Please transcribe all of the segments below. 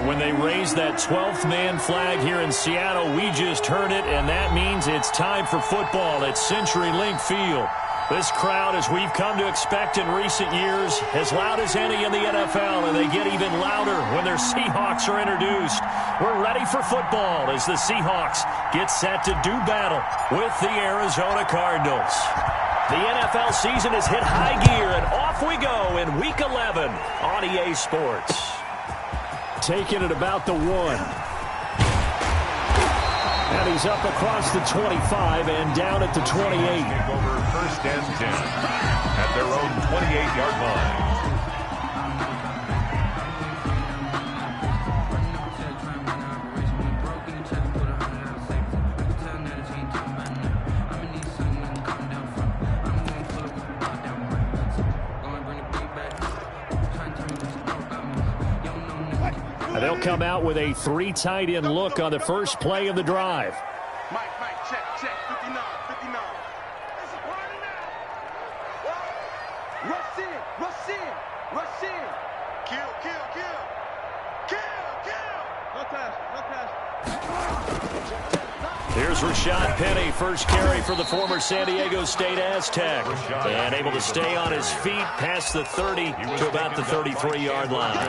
when they raise that 12th man flag here in Seattle. We just heard it, and that means it's time for football at CenturyLink Field. This crowd, as we've come to expect in recent years, as loud as any in the NFL, and they get even louder when their Seahawks are introduced. We're ready for football as the Seahawks get set to do battle with the Arizona Cardinals. The NFL season has hit high gear, and off we go in Week 11 on EA Sports. Taking it about the 1. And he's up across the 25 and down at the 28. Over first and 10 at their own 28-yard line. They'll come out with a 3 tight end look on the first play of the drive. Mike, check, 59. It's a party now. Rush in. Kill. No pass. Here's Rashad Penny, first carry for the former San Diego State Aztec. And able to stay on his feet past the 30 to about the 33-yard line.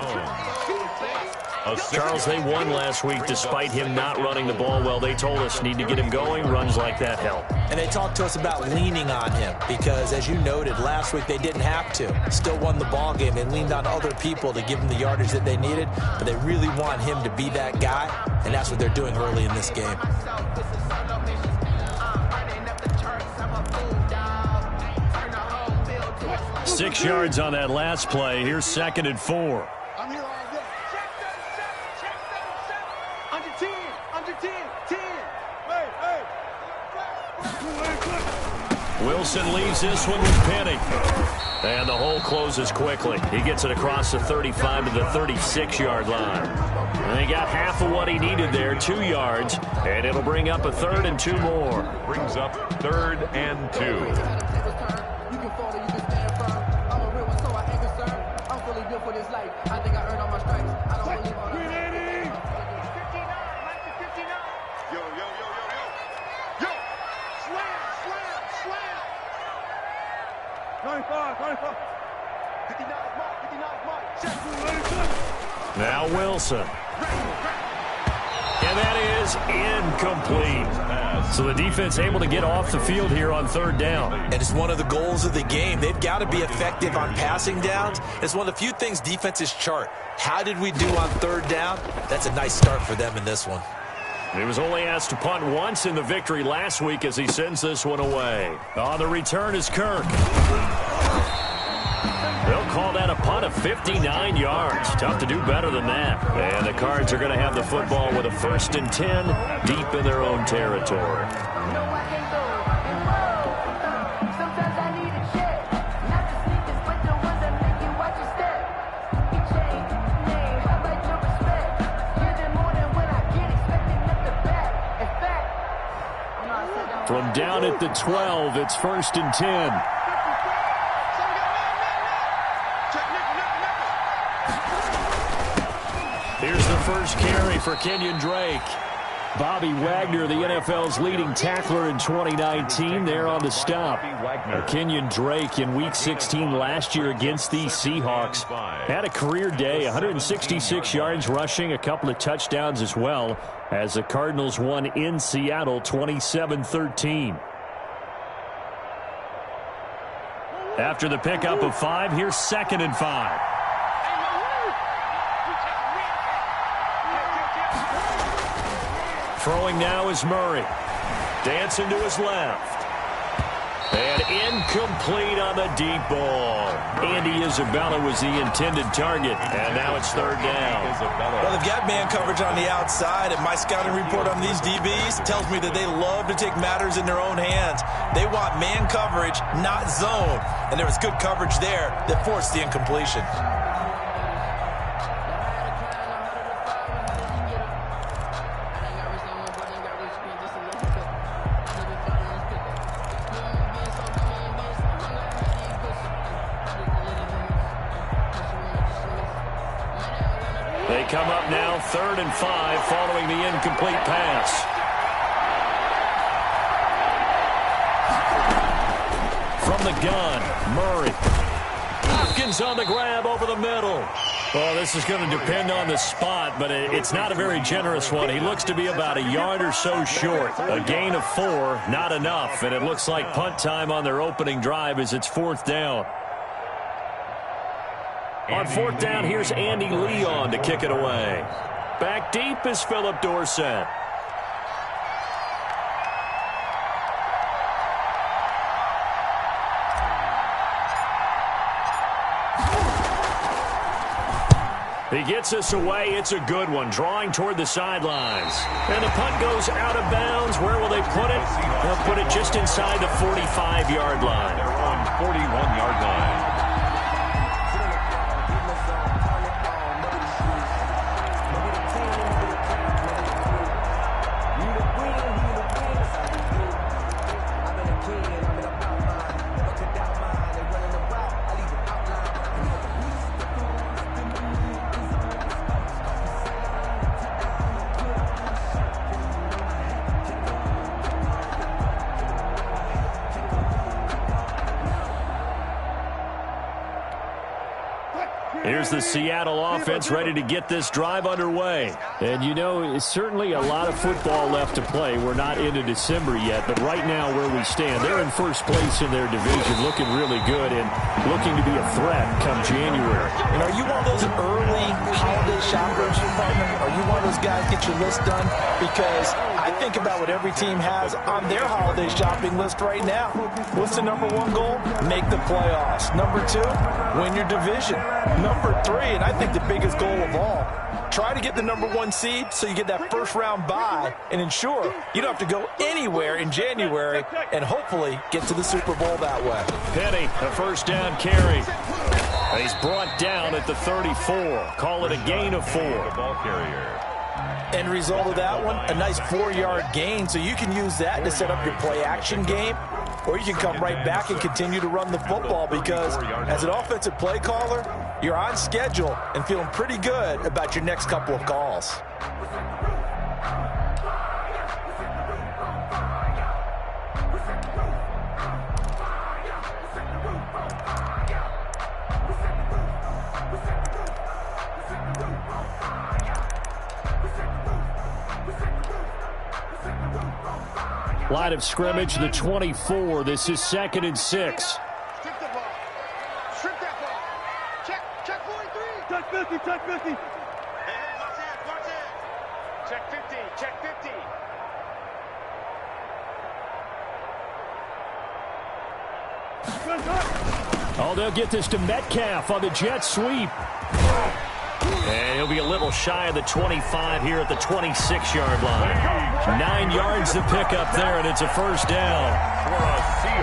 Charles, they won last week despite him not running the ball well. They told us need to get him going. Runs like that help. And they talked to us about leaning on him because, as you noted, last week they didn't have to. Still won the ball game. They leaned on other people to give them the yardage that they needed, but they really want him to be that guy, and that's what they're doing early in this game. 6 yards on that last play. Here's 2nd and 4. I'm here all day. Check those. Under 10. Hey. Wilson leaves this one with Penny. And the hole closes quickly. He gets it across the 35 to the 36-yard line. And he got half of what he needed there, 2 yards. And it'll bring up a 3rd and 2 more. Brings up 3rd and 2. Now Wilson. And that is incomplete. So the defense able to get off the field here on 3rd down. And it's one of the goals of the game. They've got to be effective on passing downs. It's one of the few things defenses chart. How did we do on 3rd down? That's a nice start for them in this one. He was only asked to punt once in the victory last week as he sends this one away. On the return is Kirk. They'll call that a punt of 59 yards. Tough to do better than that. And the Cards are going to have the football with a 1st and 10 deep in their own territory. From down at the 12, it's 1st and 10. Here's the first carry for Kenyon Drake. Bobby Wagner, the NFL's leading tackler in 2019, there on the stop. Kenyon Drake in Week 16 last year against the Seahawks had a career day, 166 yards rushing, a couple of touchdowns as well, as the Cardinals won in Seattle 27-13. After the pickup of 5, here's 2nd and 5. Throwing now is Murray. Dancing to his left. And incomplete on the deep ball. Andy Isabella was the intended target. And now it's 3rd down. Well, they've got man coverage on the outside, and my scouting report on these DBs tells me that they love to take matters in their own hands. They want man coverage, not zone. And there was good coverage there that forced the incompletion. come up now 3rd and 5 following the incomplete pass. From the gun, Murray. Hopkins on the grab over the middle. Well, this is going to depend on the spot, but it's not a very generous one. He looks to be about a yard or so short. A gain of 4, not enough, and it looks like punt time on their opening drive as it's 4th down. On 4th down, here's Andy Leon to kick it away. Back deep is Philip Dorsett. He gets us away. It's a good one, drawing toward the sidelines. And the punt goes out of bounds. Where will they put it? They'll put it just inside the 45-yard line. They're on 41-yard line. Here's the Seattle offense ready to get this drive underway. And, you know, it's certainly a lot of football left to play. We're not into December yet, but right now where we stand, they're in first place in their division, looking really good and looking to be a threat come January. And are you one of those early holiday shoppers, partner? Are you one of those guys get your list done? Because I think about what every team has on their holiday shopping list right now. What's the number 1 goal? Make the playoffs. Number 2, win your division. Number 3, and I think the biggest goal of all, try to get the number 1 seed so you get that first-round bye and ensure you don't have to go anywhere in January and hopefully get to the Super Bowl that way. Penny, a first down carry. He's brought down at the 34. Call it a gain of 4. The ball carrier. End result of that one, a nice 4-yard gain, so you can use that to set up your play-action game, or you can come right back and continue to run the football because as an offensive play caller, you're on schedule and feeling pretty good about your next couple of calls. Line of scrimmage, the 24. This is 2nd and 6. Strip the ball. Strip that ball. Check 43. Check 50, check 50. Hey, watch it. Check 50, check 50. Oh, they'll get this to Metcalf on the jet sweep. And he'll be a little shy of the 25 here at the 26-yard line. 9 yards to pick up there, and it's a first down.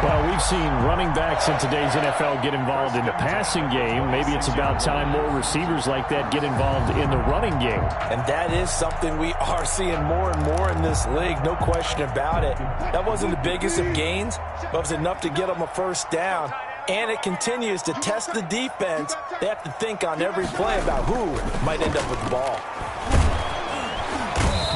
Well, we've seen running backs in today's NFL get involved in the passing game. Maybe it's about time more receivers like that get involved in the running game. And that is something we are seeing more and more in this league, no question about it. That wasn't the biggest of gains, but it was enough to get them a first down. And it continues to test the defense. They have to think on every play about who might end up with the ball.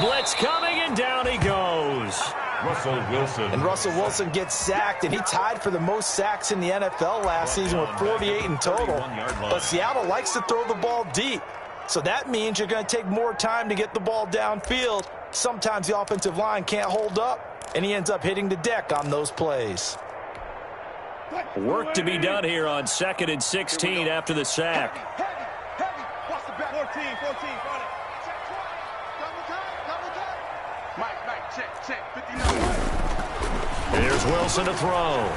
Blitz coming, and down he goes. Russell Wilson. And Russell Wilson gets sacked, and he tied for the most sacks in the NFL last season with 48 in total. But Seattle likes to throw the ball deep. So that means you're going to take more time to get the ball downfield. Sometimes the offensive line can't hold up, and he ends up hitting the deck on those plays. Work to be done here on 2nd and 16 after the sack. Heavy. Watch the back. 14, run it. Check 20. Double time. Mike, check. 59. Here's Wilson to throw.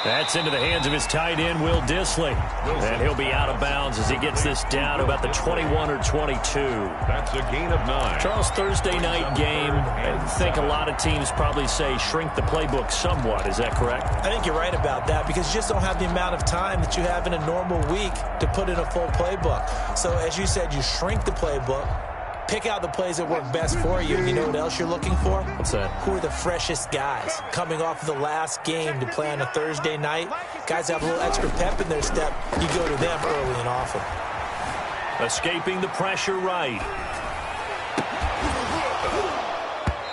That's into the hands of his tight end, Will Dissly. And he'll be out of bounds as he gets this down to about the 21 or 22. That's a gain of 9. Charles, Thursday night game, I think a lot of teams probably say shrink the playbook somewhat. Is that correct? I think you're right about that because you just don't have the amount of time that you have in a normal week to put in a full playbook. So as you said, you shrink the playbook. Pick out the plays that work best for you. You know what else you're looking for? What's that? Who are the freshest guys coming off of the last game to play on a Thursday night? Guys have a little extra pep in their step. You go to them early and often. Escaping the pressure right.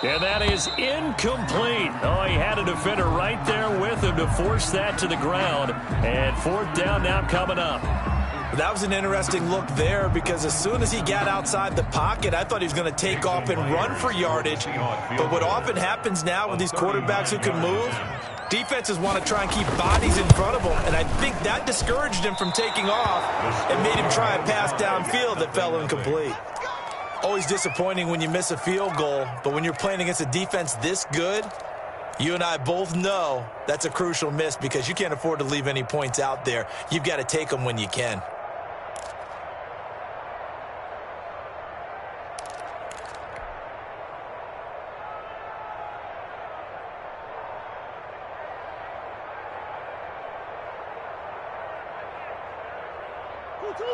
And that is incomplete. Oh, he had a defender right there with him to force that to the ground. And fourth down now coming up. That was an interesting look there because as soon as he got outside the pocket, I thought he was going to take off and run for yardage. But what often happens now with these quarterbacks who can move, defenses want to try and keep bodies in front of them, and I think that discouraged him from taking off and made him try a pass downfield that fell incomplete. Always disappointing when you miss a field goal, but when you're playing against a defense this good, you and I both know that's a crucial miss because you can't afford to leave any points out there. You've got to take them when you can.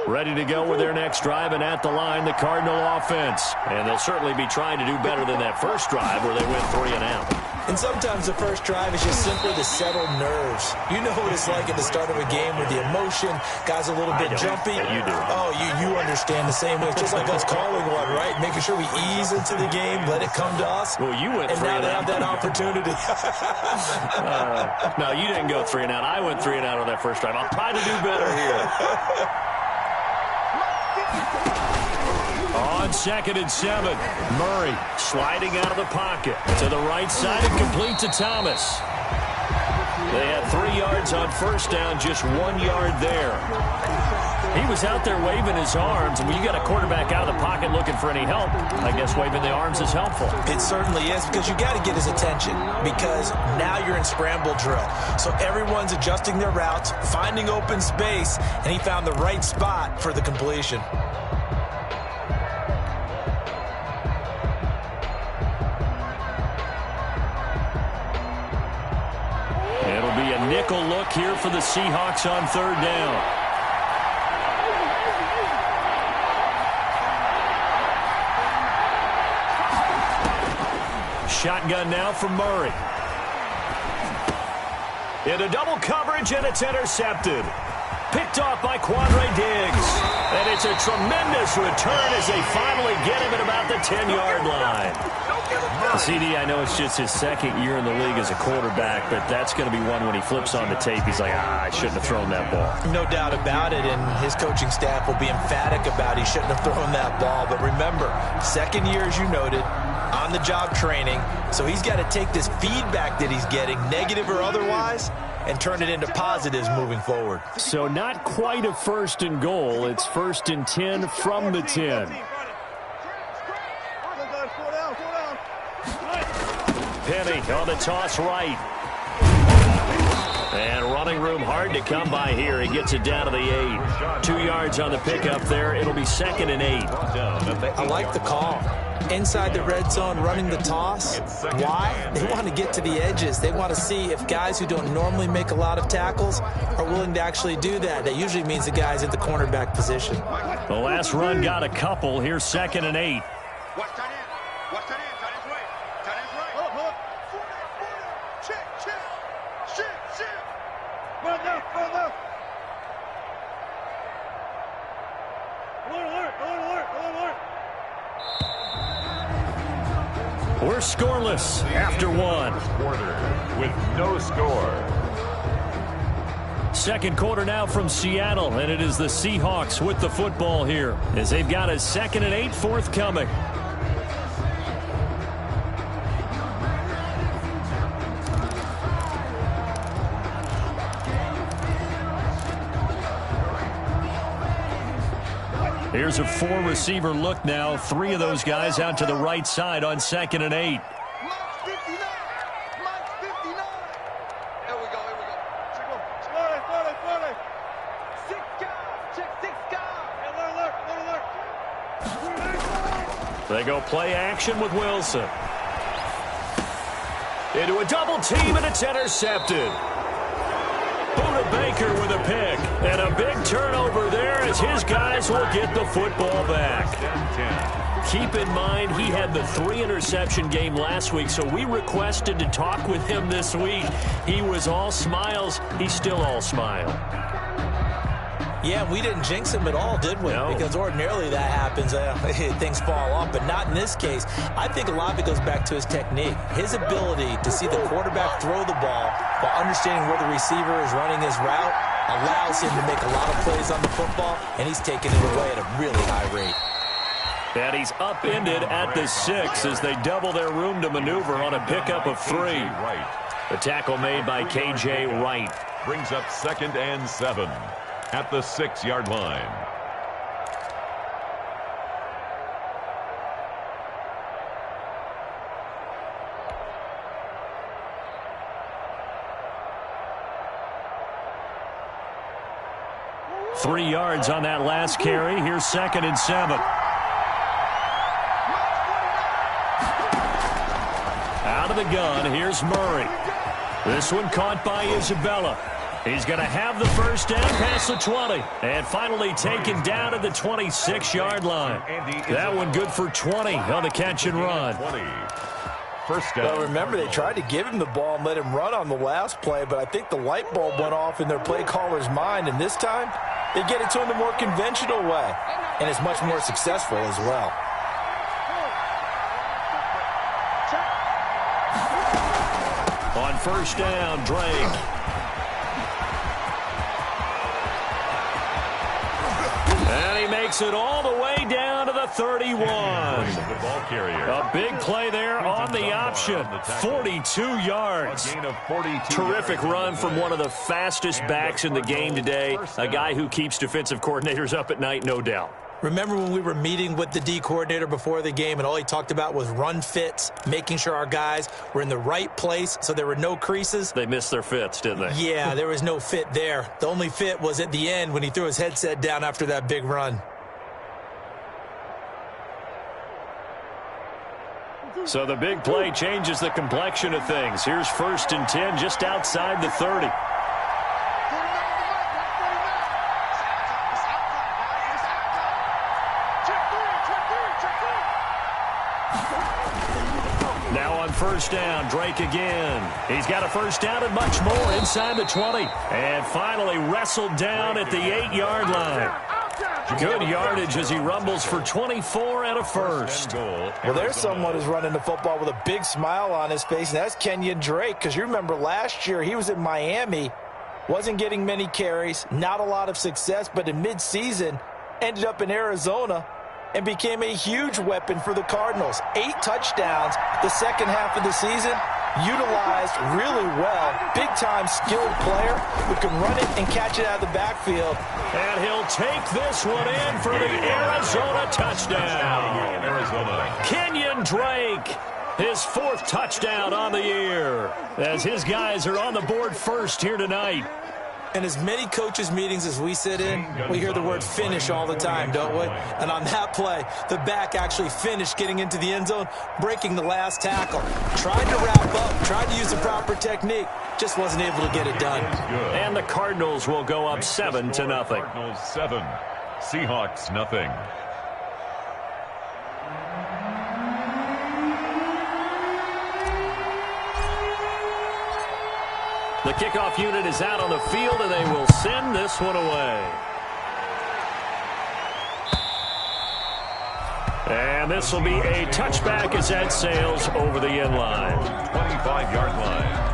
Ready to go with their next drive, and at the line, the Cardinal offense. And they'll certainly be trying to do better than that first drive where they went 3 and out. And sometimes the first drive is just simply to settle nerves. You know what it's like at the start of a game with the emotion, guys a little bit jumpy. Yeah, you do. Oh, you understand the same way. It's just like us calling one, right? Making sure we ease into the game, let it come to us. Well, you went 3 and now and they out. have that opportunity. No, you didn't go 3 and out. I went 3 and out on that first drive. I'll try to do better here. On 2nd and 7, Murray sliding out of the pocket to the right side and complete to Thomas. They had 3 yards on first down, just 1 yard there. He was out there waving his arms, and when you got a quarterback out of the pocket looking for any help, I guess waving the arms is helpful. It certainly is, because you got to get his attention, because now you're in scramble drill. So everyone's adjusting their routes, finding open space, and he found the right spot for the completion. It'll be a nickel look here for the Seahawks on 3rd down. Shotgun now from Murray. Into double coverage, and it's intercepted. Picked off by Quandre Diggs. And it's a tremendous return as they finally get him at about the 10-yard line. CD, I know it's just his 2nd year in the league as a quarterback, but that's going to be one when he flips on the tape. He's like, I shouldn't have thrown that ball. No doubt about it, and his coaching staff will be emphatic about he shouldn't have thrown that ball. But remember, 2nd year, as you noted, on-the-job training, so he's got to take this feedback that he's getting, negative or otherwise, and turn it into positives moving forward. So not quite a 1st and goal. It's 1st and 10 from the 10. Penny on the toss right. And running room hard to come by here. He gets it down to the 8. 2 yards on the pickup there. It'll be 2nd and 8. I like the call. Inside the red zone, running the toss. Why? They want to get to the edges. They want to see if guys who don't normally make a lot of tackles are willing to actually do that. That usually means the guys at the cornerback position. The last run got a couple. Here's 2nd and 8. Watch tight end. Watch tight end. Tight end's right. Tight end's right. Hold up. Check. Shit. Run left. Alert. We're scoreless after 1. Quarter with no score. 2nd quarter now from Seattle, and it is the Seahawks with the football here as they've got a 2nd and 8 forthcoming. Here's a 4-receiver look now. 3 of those guys out to the right side on 2nd and 8. Mike 59. Here we go. Slow. 6 guys. Check 6 guys. Alert. They go play action with Wilson. Into a double team, and it's intercepted. Booted Budda Baker with a pick. And a big turnover there as his guys will get the football back. Keep in mind, he had the 3-interception game last week, so we requested to talk with him this week. He was all smiles. He's still all smile. Yeah, we didn't jinx him at all, did we? No. Because ordinarily that happens. Things fall off, but not in this case. I think a lot of it goes back to his technique. His ability to see the quarterback throw the ball while understanding where the receiver is running his route allows him to make a lot of plays on the football, and he's taking it away at a really high rate. And he's upended at the 6 as they double their room to maneuver on a pickup of 3. The tackle made by K.J. Wright. Brings up 2nd and 7 at the 6-yard line. Three yards on that last carry. Here's 2nd and 7. Out of the gun, here's Murray. This one caught by Isabella. He's going to have the first down past the 20. And finally taken down at the 26-yard line. That one good for 20 on the catch and run. First down. Well, remember, they tried to give him the ball and let him run on the last play, but I think the light bulb went off in their play caller's mind, and this time they get it to him the more conventional way, and it's much more successful as well. On first down, Drake. And he makes it all the way down to the 31. A big play there on the option. 42 yards. Terrific run from one of the fastest backs in the game today. A guy who keeps defensive coordinators up at night, no doubt. Remember when we were meeting with the D coordinator before the game and all he talked about was run fits, making sure our guys were in the right place so there were no creases? They missed their fits, didn't they? Yeah, there was no fit there. The only fit was at the end when he threw his headset down after that big run. So the big play changes the complexion of things. Here's 1st and 10 just outside the 30. Now on first down, Drake again. He's got a first down and much more inside the 20. And finally wrestled down at the 8-yard line. Good yardage as he rumbles for 24 and a first. Well, there's someone who's running the football with a big smile on his face, and that's Kenyon Drake, because you remember last year he was in Miami, wasn't getting many carries, not a lot of success, but in midseason ended up in Arizona and became a huge weapon for the Cardinals. 8 touchdowns the second half of the season, utilized really well. Big-time skilled player who can run it and catch it out of the backfield. And he'll take this one in for the Arizona touchdown. Kenyon Drake, his 4th touchdown on the year, as his guys are on the board first here tonight. In as many coaches' meetings as we sit in, we hear the word finish all the time, don't we? And on that play, the back actually finished getting into the end zone, breaking the last tackle. Tried to wrap up, tried to use the proper technique, just wasn't able to get it done. And the Cardinals will go up 7-0. Cardinals 7, Seahawks nothing. The kickoff unit is out on the field, and they will send this one away. And this will be a touchback as that sails over the end line. 25-yard line.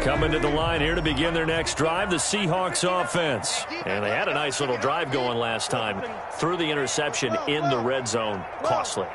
Coming to the line here to begin their next drive, the Seahawks offense. And they had a nice little drive going last time. Threw the interception in the red zone. Costly.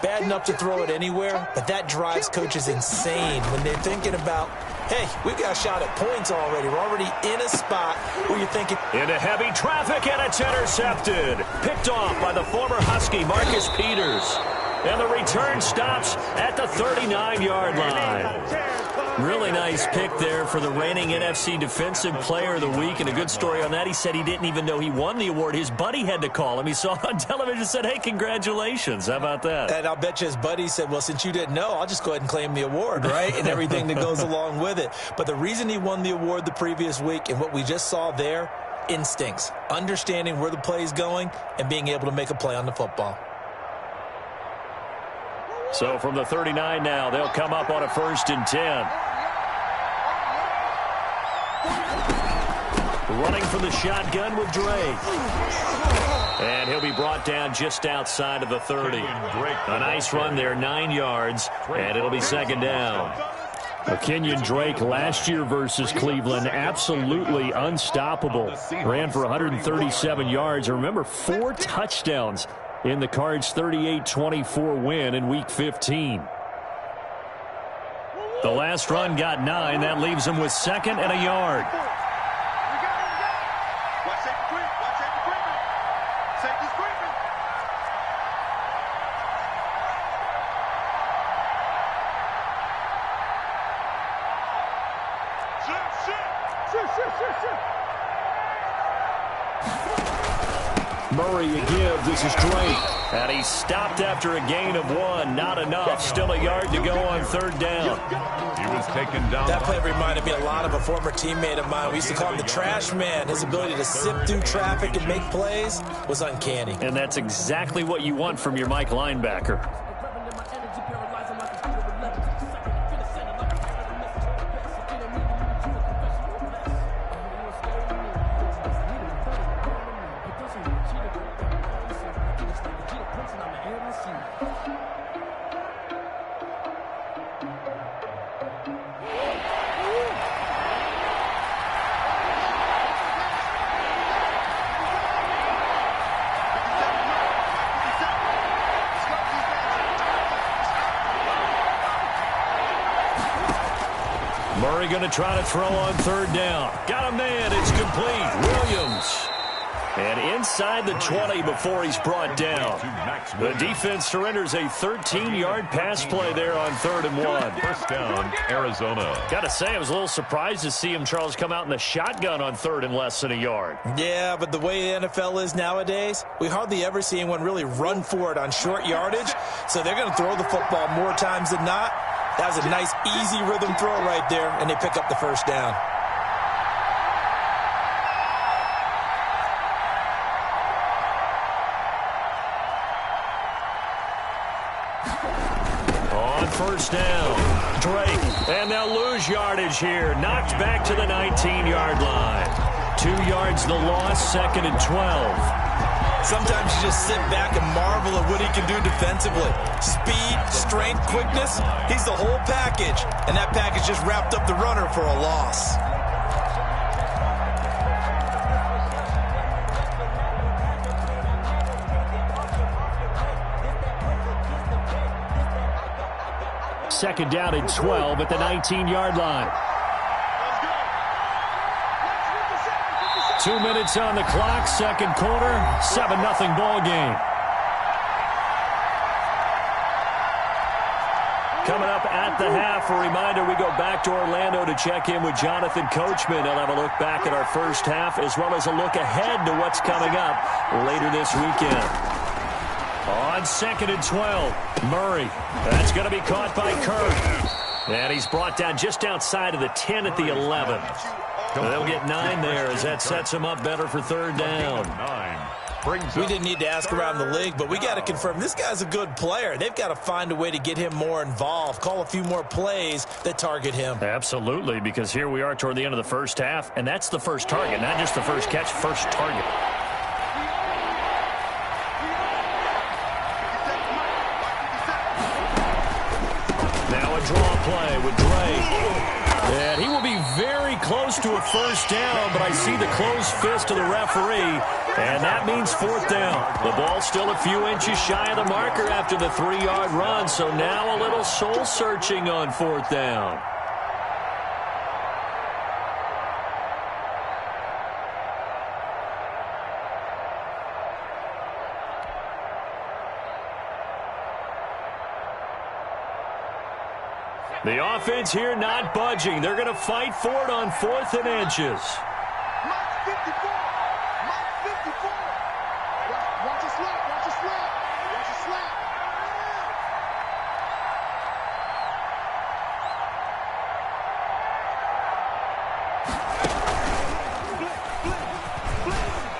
Bad enough to throw it anywhere, but that drives coaches insane when they're thinking about, hey, we've got a shot at points already. We're already in a spot where you're thinking. Into heavy traffic, and it's intercepted. Picked off by the former Husky, Marcus Peters. And the return stops at the 39-yard line. Really nice pick there for the reigning NFC Defensive Player of the Week. And a good story on that, he said he didn't even know he won the award. His buddy had to call him. He saw it on television and said, hey, congratulations. How about that? And I'll bet you his buddy said, well, since you didn't know, I'll just go ahead and claim the award, right? And everything that goes along with it. But the reason he won the award the previous week and what we just saw there, instincts, understanding where the play is going and being able to make a play on the football. So from the 39 now, they'll come up on a 1st and 10. Running from the shotgun with Drake. And he'll be brought down just outside of the 30. A nice run there, 9 yards, and it'll be 2nd down. Kenyon Drake last year versus Cleveland, absolutely unstoppable. Ran for 137 yards. Remember, 4 touchdowns in the Cards' 38-24 win in Week 15. The last run got 9. That leaves him with 2nd and a yard. Murray a give. This is Drake. And he stopped after a gain of 1. Not enough. Still a yard to go on 3rd down. He was taken down. That play reminded me a lot of a former teammate of mine. We used to call him the trash man. His ability to sift through traffic and make plays was uncanny. And that's exactly what you want from your Mike linebacker. Murray going to try to throw on 3rd down. Got a man. It's complete. Williams. And inside the 20 before he's brought down. The defense surrenders a 13-yard pass play there on 3rd and 1. 1st down, Arizona. Got to say, I was a little surprised to see him, Charles, come out in the shotgun on 3rd and less than a yard. Yeah, but the way the NFL is nowadays, we hardly ever see anyone really run for it on short yardage. So they're going to throw the football more times than not. That was a nice, easy rhythm throw right there, and they pick up the 1st down. On 1st down, Drake, and they'll lose yardage here. Knocked back to the 19-yard line. 2 yards the loss, 2nd and 12. Sometimes you just sit back and marvel at what he can do defensively. Speed, strength, quickness, he's the whole package. And that package just wrapped up the runner for a loss. Second down and 12 at the 19-yard line. 2 minutes on the clock, 2nd quarter, 7-0 ball game. Coming up at the half, a reminder, we go back to Orlando to check in with Jonathan Coachman. He'll have a look back at our first half as well as a look ahead to what's coming up later this weekend. On 2nd and 12, Murray. That's going to be caught by Kirk. And he's brought down just outside of the 10 at the 11. They'll get 9 there as that sets him up better for 3rd down. We didn't need to ask around the league, but we got to confirm this guy's a good player. They've got to find a way to get him more involved, call a few more plays that target him. Absolutely, because here we are toward the end of the first half, and that's the first target, not just the first catch, first target. Now a draw play with Drake. And he will be very close to a 1st down, but I see the closed fist of the referee, and that means 4th down. The ball's still a few inches shy of the marker after the 3-yard run, so now a little soul-searching on 4th down. The offense here not budging. They're going to fight for it on 4th and inches. Mike 54. Mike 54. Watch it slap. Watch it slap. Watch it slap.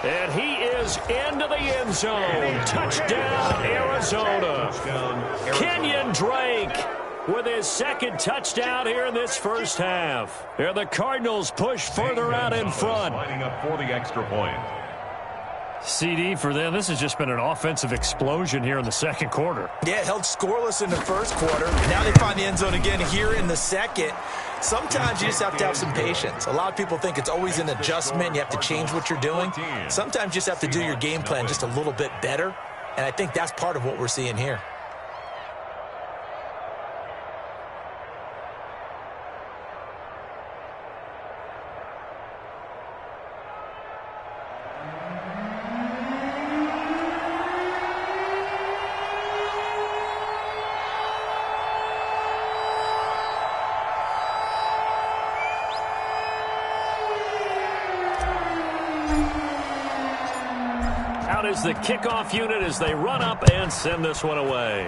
And he is into the end zone. Touchdown, Arizona. Kenyon Drake with his 2nd touchdown here in this first half. Here the Cardinals push further out in front. Lining up for the extra point. CD for them, this has just been an offensive explosion here in the 2nd quarter. Yeah, held scoreless in the 1st quarter. Now they find the end zone again here in the 2nd. Sometimes you just have to have some patience. A lot of people think it's always an adjustment. You have to change what you're doing. Sometimes you just have to do your game plan just a little bit better. And I think that's part of what we're seeing here. Out is the kickoff unit as they run up and send this one away.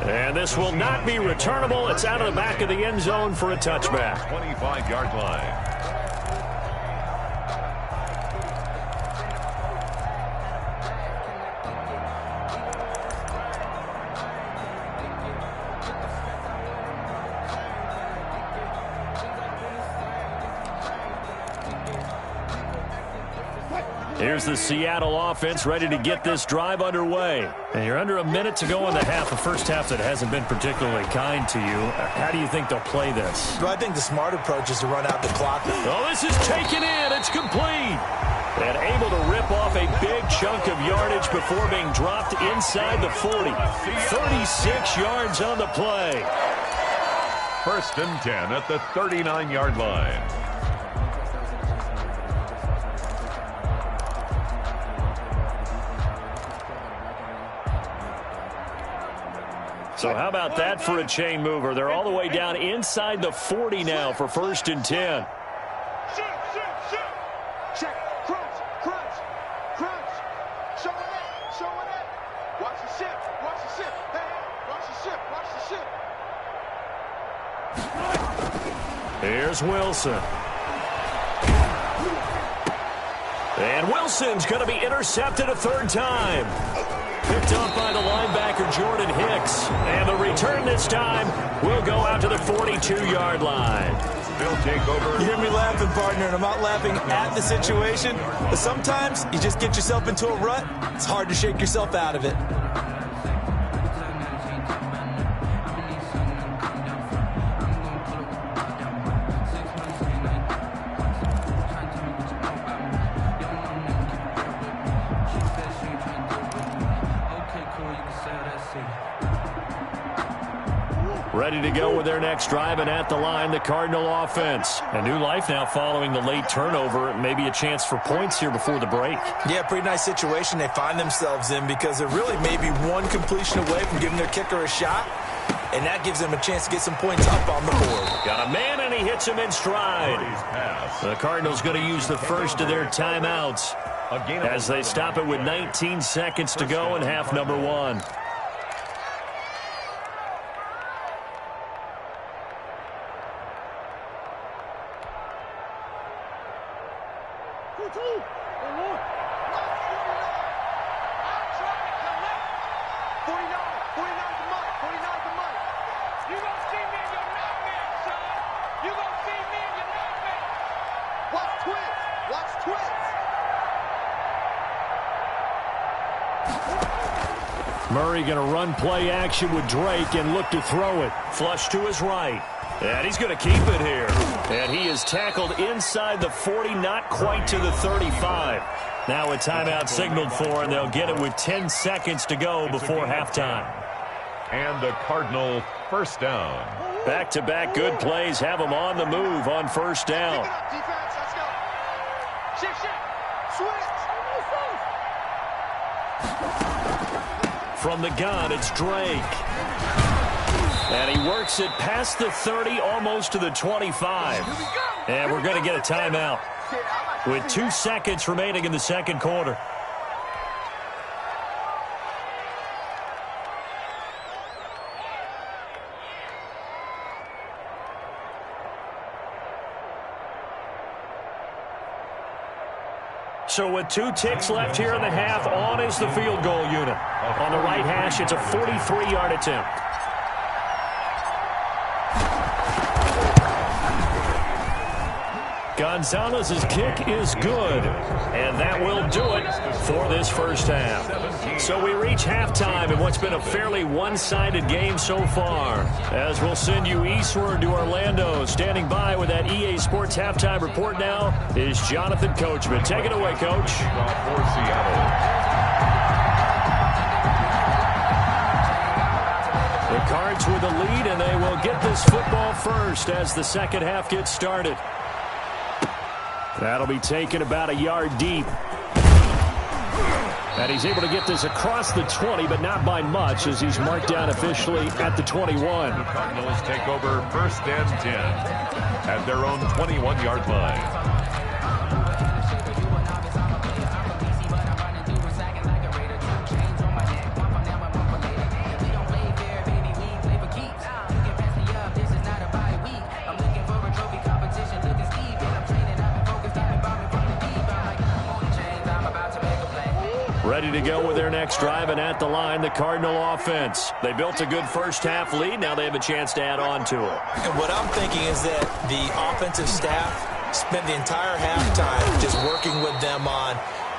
And this will not be returnable. It's out of the back of the end zone for a touchback. 25-yard line. Here's the Seattle offense ready to get this drive underway. And you're under a minute to go in the half, a first half that hasn't been particularly kind to you. How do you think they'll play this? Well, I think the smart approach is to run out the clock. Oh, this is taken in. It's complete. And able to rip off a big chunk of yardage before being dropped inside the 40. 36 yards on the play. 1st and 10 at the 39-yard line. So how about that for a chain mover? They're all the way down inside the 40 now for 1st and 10. Check. Crunch. Showing it. Watch the ship. Hey, watch the ship. Here's Wilson. And Wilson's going to be intercepted a 3rd time. Picked up by the linebacker, Jordan Hicks. And the return this time will go out to the 42-yard line. They'll take over. You hear me laughing, partner, and I'm not laughing at the situation. But sometimes you just get yourself into a rut. It's hard to shake yourself out of it. Ready to go with their next drive, and at the line, the Cardinal offense. A new life now following the late turnover. Maybe a chance for points here before the break. Yeah, pretty nice situation they find themselves in because they're really maybe one completion away from giving their kicker a shot, and that gives them a chance to get some points up on the board. Got a man, and he hits him in stride. The Cardinals going to use the first of their timeouts as they stop it with 19 seconds to go in half number 1. Murray going to run play action with Drake and look to throw it. Flush to his right. And he's going to keep it here. And he is tackled inside the 40, not quite to the 35. Now a timeout signaled for, and they'll get it with 10 seconds to go before halftime. And the Cardinal first down. Back-to-back good plays have them on the move on first down. Defense, let's go. Shift. Switch. From the gun, it's Drake. And he works it past the 30, almost to the 25. And we're going to get a timeout with 2 seconds remaining in the second quarter. So with 2 ticks left here in the half, on is the field goal unit. On the right hash, it's a 43-yard attempt. Gonzalez's kick is good, and that will do it for this first half. So we reach halftime in what's been a fairly one-sided game so far. As we'll send you eastward to Orlando, standing by with that EA Sports halftime report now is Jonathan Coachman. Take it away, Coach. For Seattle. The Cards with the lead, and they will get this football first as the second half gets started. That'll be taken about a yard deep. And he's able to get this across the 20, but not by much, as he's marked down officially at the 21. The Cardinals take over first and 10 at their own 21-yard line. Ready to go with their next drive, and at the line, the Cardinal offense. They built a good first-half lead. Now they have a chance to add on to it. And what I'm thinking is that the offensive staff spent the entire halftime just working with them on,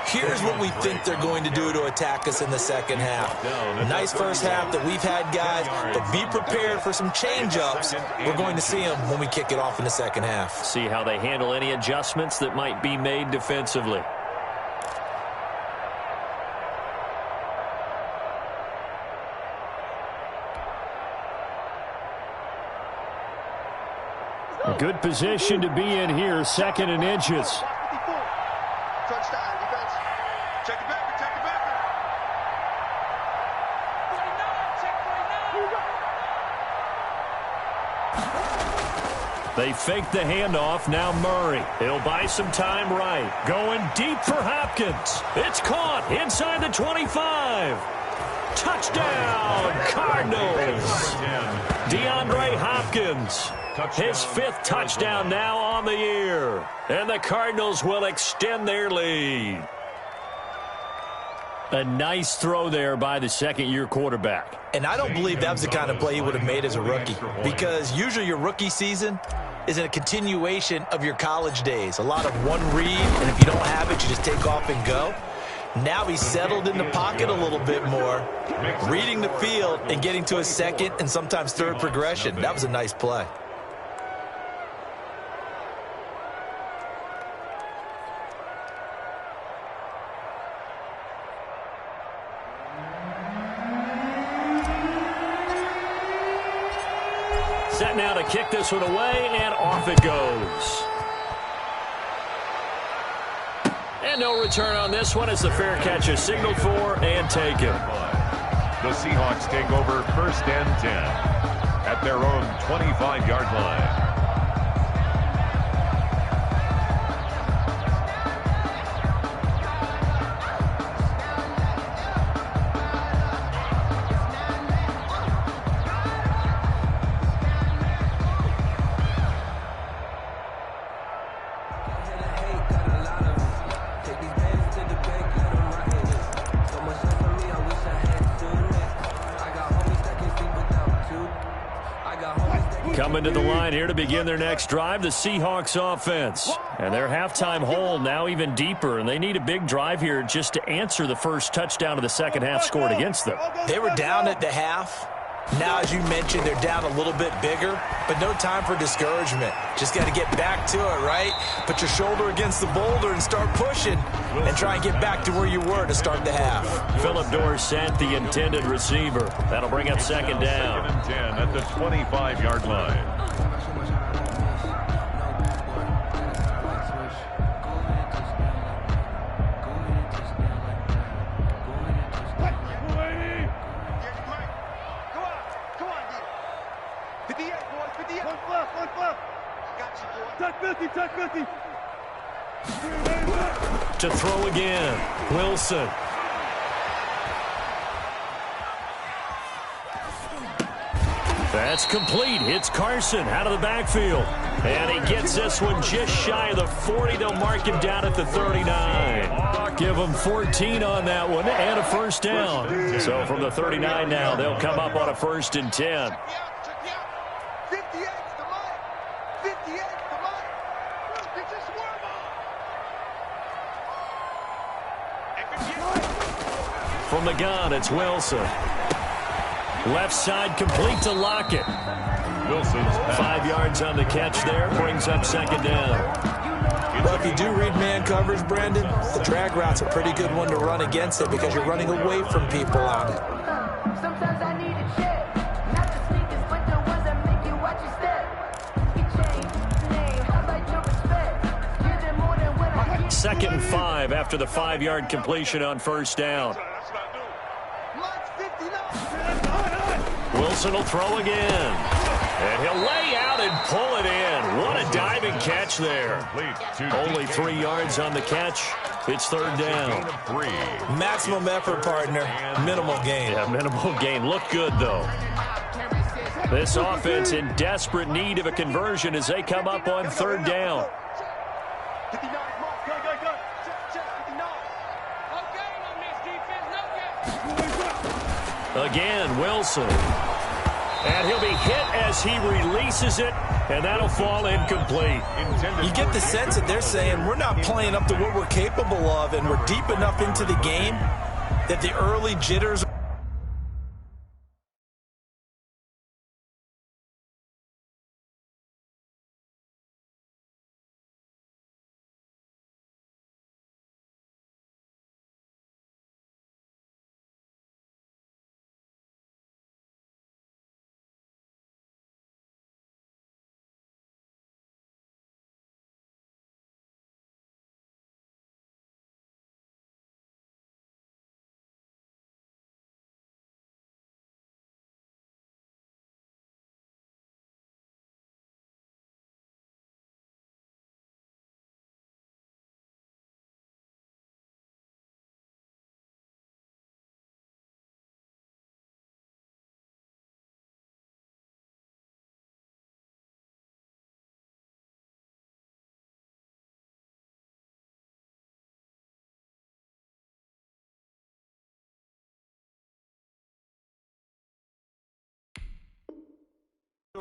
here's what we think they're going to do to attack us in the second half. A nice first half that we've had, guys, but be prepared for some change-ups. We're going to see them when we kick it off in the second half. See how they handle any adjustments that might be made defensively. A good position to be in here, second and inches. Touchdown, defense. Check it back, check it back. They fake the handoff. Now Murray. He'll buy some time right. Going deep for Hopkins. It's caught inside the 25. Touchdown, Cardinals. DeAndre Hopkins. His 5th touchdown now on the year. And the Cardinals will extend their lead. A nice throw there by the second-year quarterback. And I don't believe that was the kind of play he would have made as a rookie, because usually your rookie season is a continuation of your college days. A lot of one read, and if you don't have it, you just take off and go. Now he's settled in the pocket a little bit more, reading the field and getting to a second and sometimes third progression. That was a nice play. Set now to kick this one away, and off it goes. And no return on this one as the fair catch is signaled for and taken. The Seahawks take over first and 10 at their own 25-yard line. Coming to the line here to begin their next drive, the Seahawks offense. And their halftime hole now even deeper, and they need a big drive here just to answer the first touchdown of the second half scored against them. They were down at the half. Now, as you mentioned, they're down a little bit bigger, but no time for discouragement. Just got to get back to it, right? Put your shoulder against the boulder and start pushing and try and get back to where you were to start the half. Phillip Dorsett, the intended receiver. That'll bring up second down. 2nd and 10 at the 25-yard line. To throw again, Wilson. That's complete. It's Carson out of the backfield. And he gets this one just shy of the 40. They'll mark him down at the 39. Give him 14 on that one and a first down. So from the 39 now, they'll come up on a 1st and 10. From the gun, it's Wilson. Left side complete to Lockett. Wilson's 5 yards on the catch there. Brings up 2nd down. Well, if you do read man coverage, Brandon, the drag route's a pretty good one to run against it because you're running away from people on it. Sometimes I need a check. Not the sneakers, but the ones that make you watch your step. You change name. I like your respect. Give them more than when I get 2nd and 5 after the 5-yard completion on 1st down. Wilson will throw again. And he'll lay out and pull it in. What a diving catch there. Only 3 yards on the catch. It's 3rd down. Maximum effort, partner. Minimal gain. Yeah, minimal gain. Look good, though. This offense in desperate need of a conversion as they come up on 3rd down. Again, Wilson. And he'll be hit as he releases it, and that'll fall incomplete. You get the sense that they're saying we're not playing up to what we're capable of, and we're deep enough into the game that the early jitters.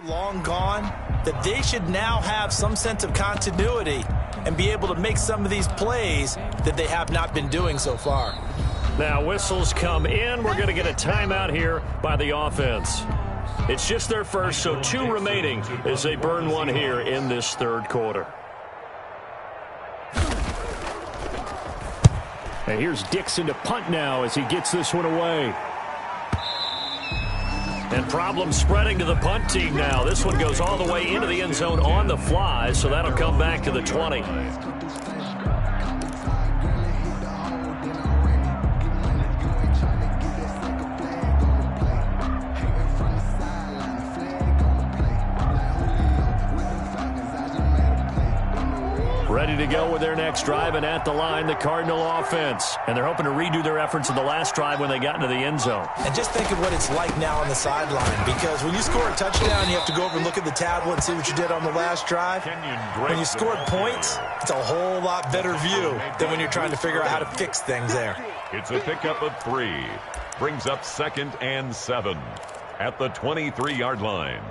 Long gone, that they should now have some sense of continuity and be able to make some of these plays that they have not been doing so far. Now whistles come in. We're going to get a timeout here by the offense. It's just their first, so 2 remaining as they burn one here in this 3rd quarter. And here's Dixon to punt now as he gets this one away. And problems spreading to the punt team now. This one goes all the way into the end zone on the fly, so that'll come back to the 20. Ready to go with their next drive, and at the line, the Cardinal offense. And they're hoping to redo their efforts in the last drive when they got into the end zone. And just think of what it's like now on the sideline, because when you score a touchdown, you have to go over and look at the tablet and see what you did on the last drive. When you scored points, it's a whole lot better view than when you're trying to figure out how to fix things there. It's a pickup of 3. Brings up 2nd and 7 at the 23-yard line.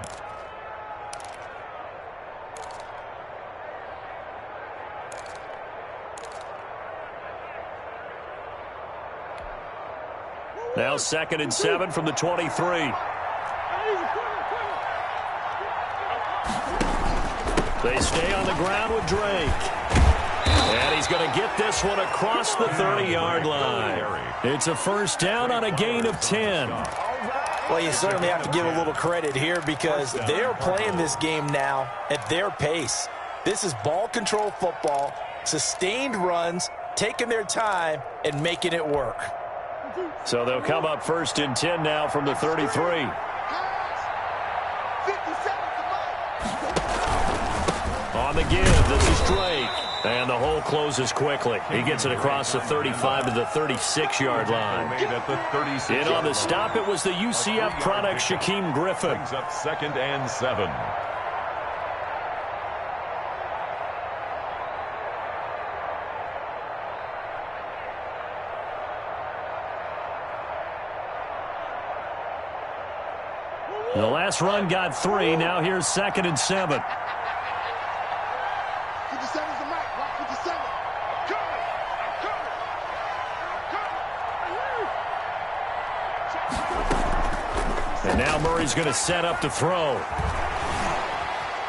Now 2nd and 7 from the 23. They stay on the ground with Drake. And he's going to get this one across the 30-yard line. It's a first down on a gain of 10. Well, you certainly have to give a little credit here because they're playing this game now at their pace. This is ball control football, sustained runs, taking their time, and making it work. So they'll come up 1st and 10 now from the 33. On the give, this is Drake. And the hole closes quickly. He gets it across the 35 to the 36-yard line. And on the stop, it was the UCF product, Shaquem Griffin. Brings up 2nd and 7. The last run got 3. Now here's 2nd and 7. 57's the mic. Rock 57. And now Murray's going to set up to throw.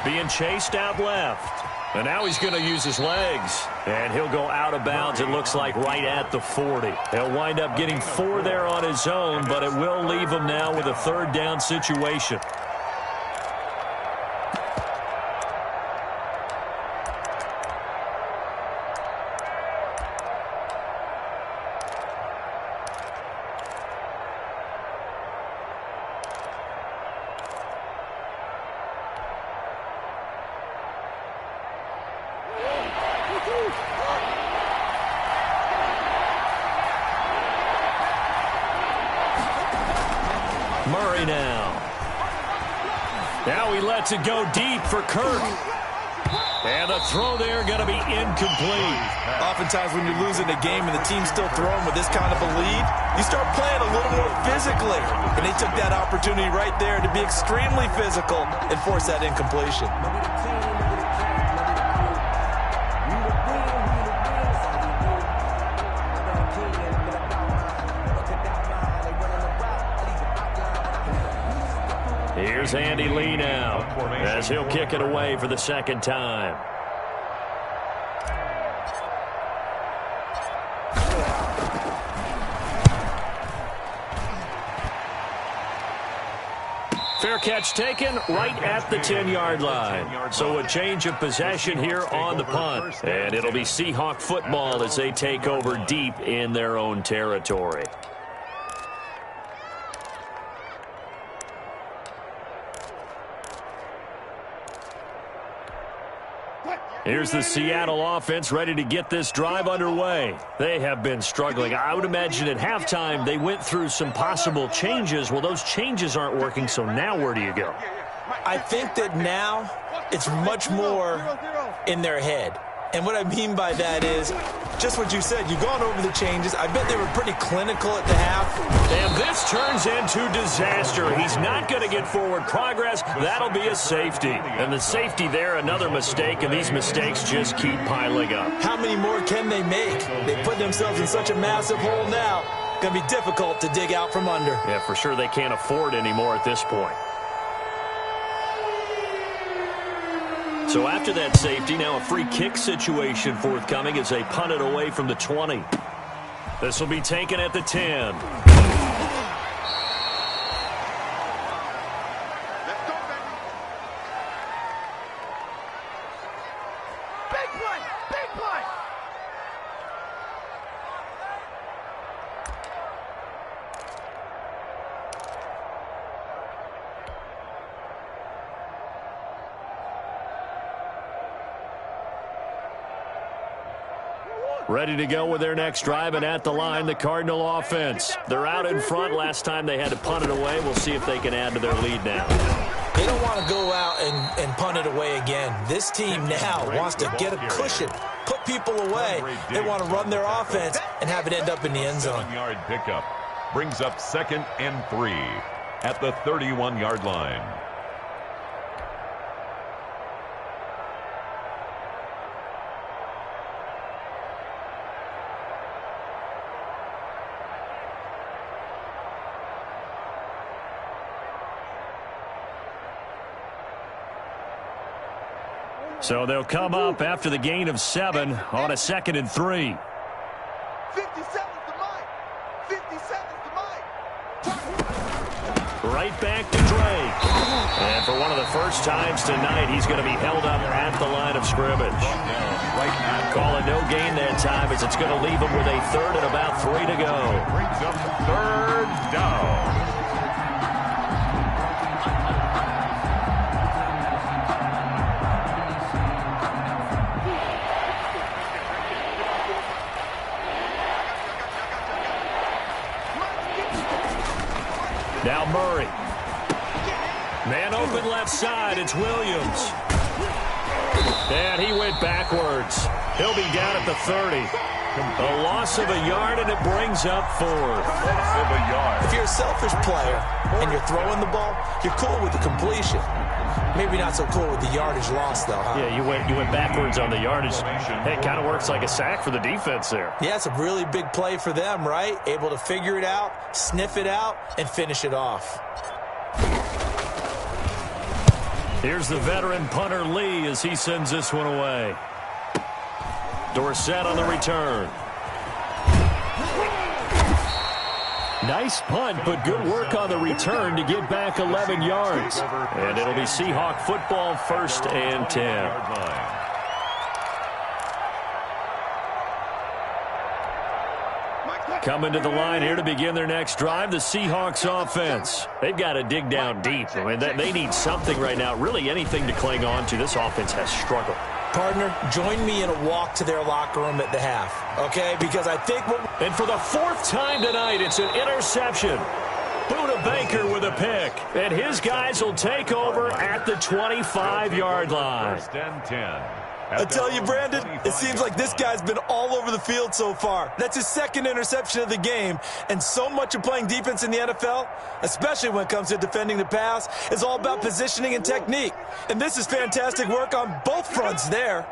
Being chased out left. And now he's going to use his legs. And he'll go out of bounds, it looks like, right at the 40. He'll wind up getting 4 there on his own, but it will leave him now with a 3rd down situation. Murray now. Now he lets it go deep for Kirk. And the throw there going to be incomplete. Oftentimes when you're losing a game and the team's still throwing with this kind of a lead, you start playing a little more physically. And they took that opportunity right there to be extremely physical and force that incompletion. Here's Andy Lee now as he'll kick it away for the 2nd time. Fair catch taken right at the 10-yard line. So a change of possession here on the punt. And it'll be Seahawk football as they take over deep in their own territory. Here's the Seattle offense ready to get this drive underway. They have been struggling. I would imagine at halftime they went through some possible changes. Well, those changes aren't working, so now where do you go? I think that now it's much more in their head. And what I mean by that is just what you said. You've gone over the changes. I bet they were pretty clinical at the half. And this turns into disaster. He's not going to get forward progress. That'll be a safety. And the safety there, another mistake, and these mistakes just keep piling up. How many more can they make? They put themselves in such a massive hole now. Going to be difficult to dig out from under. Yeah, for sure they can't afford anymore at this point. So after that safety, now a free kick situation forthcoming as they punt it away from the 20. This will be taken at the 10. Ready to go with their next drive, and at the line, the Cardinal offense. They're out in front. Last time they had to punt it away. We'll see if they can add to their lead now. They don't want to go out and punt it away again. This team now wants to get a cushion, put people away. They want to run their offense and have it end up in the end zone. 7-yard pickup brings up 2nd and 3 at the 31-yard line. So they'll come up after the gain of 7 on a 2nd and 3. 57's the mic. 57's the mic. Right back to Drake. And for one of the first times tonight, he's going to be held up at the line of scrimmage. Call it no gain that time as it's going to leave him with a 3rd and about 3 to go. Brings up 3rd down. Now Murray. Man open left side. It's Williams. And he went backwards. He'll be down at the 30. A loss of a yard, and it brings up 4. Loss of a yard. If you're a selfish player and you're throwing the ball, you're cool with the completion. Maybe not so cool with the yardage loss, though, huh? Yeah, you went backwards on the yardage. Hey, it kind of works like a sack for the defense there. Yeah, it's a really big play for them, right? Able to figure it out, sniff it out, and finish it off. Here's the veteran punter Lee as he sends this one away. Dorsett on the return. Nice punt, but good work on the return to get back 11 yards. And it'll be Seahawk football, 1st and 10. Coming to the line here to begin their next drive, the Seahawks offense. They've got to dig down deep. I mean, they need something right now, really anything to cling on to. This offense has struggled. Partner, join me in a walk to their locker room at the half, okay? Because I think And for the 4th time tonight, it's an interception. Buda Baker with a pick. And his guys will take over at the 25-yard line. 1st and 10. I tell you, Brandon, it seems like this guy's been all over the field so far. That's his 2nd interception of the game. And so much of playing defense in the NFL, especially when it comes to defending the pass, is all about positioning and technique. And this is fantastic work on both fronts there.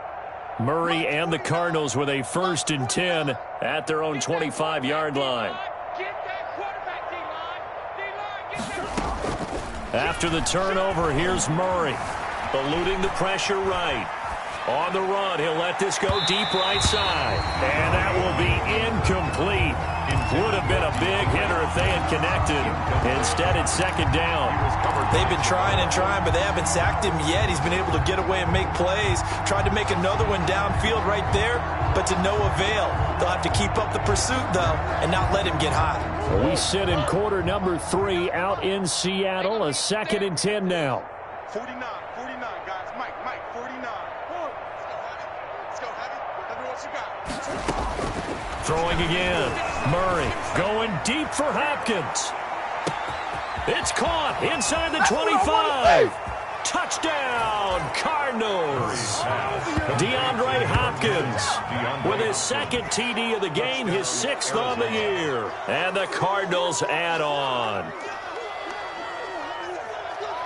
Murray and the Cardinals with a 1st and 10 at their own 25-yard line. After the turnover, here's Murray. Eluding the pressure right. On the run, he'll let this go deep right side. And that will be incomplete. Would have been a big hitter if they had connected. Instead, it's 2nd down. They've been trying and trying, but they haven't sacked him yet. He's been able to get away and make plays. Tried to make another one downfield right there, but to no avail. They'll have to keep up the pursuit, though, and not let him get hot. We sit in quarter number 3 out in Seattle. A 2nd and 10 now. 49, guys. Mike, 49. Let's go, Heavy. Let me know what you got. Throwing again. Murray going deep for Hopkins. It's caught inside the 25. Touchdown, Cardinals. DeAndre Hopkins with his 2nd TD of the game, his 6th on the year. And the Cardinals add on.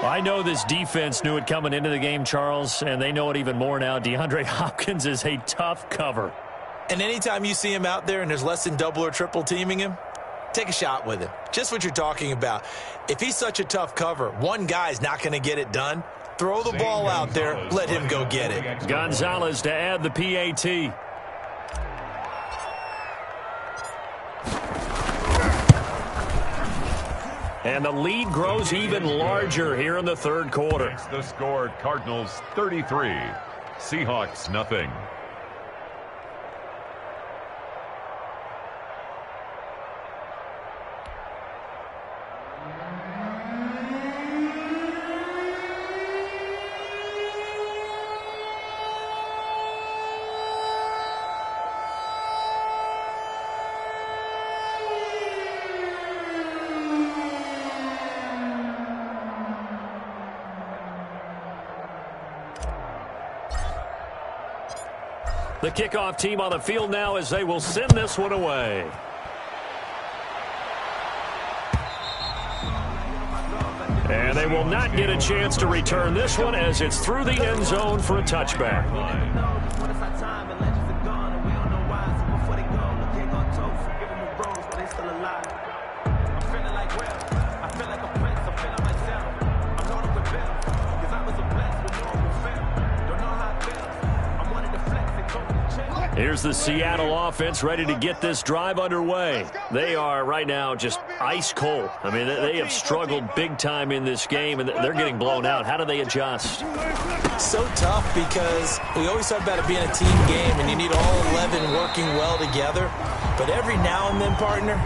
I know this defense knew it coming into the game, Charles, and they know it even more now. DeAndre Hopkins is a tough cover. And anytime you see him out there and there's less than double or triple teaming him, take a shot with him. Just what you're talking about. If he's such a tough cover, one guy's not going to get it done. Throw the ball out there. Let him go get it. Gonzalez to add the PAT. And the lead grows even larger here in the 3rd quarter. It's the score, Cardinals 33, Seahawks nothing. The kickoff team on the field now as they will send this one away. And they will not get a chance to return this one as it's through the end zone for a touchback. Here's the Seattle offense ready to get this drive underway. They are right now just ice cold. I mean, they have struggled big time in this game, and they're getting blown out. How do they adjust? So tough because we always talk about it being a team game, and you need all 11 working well together. But every now and then, partner,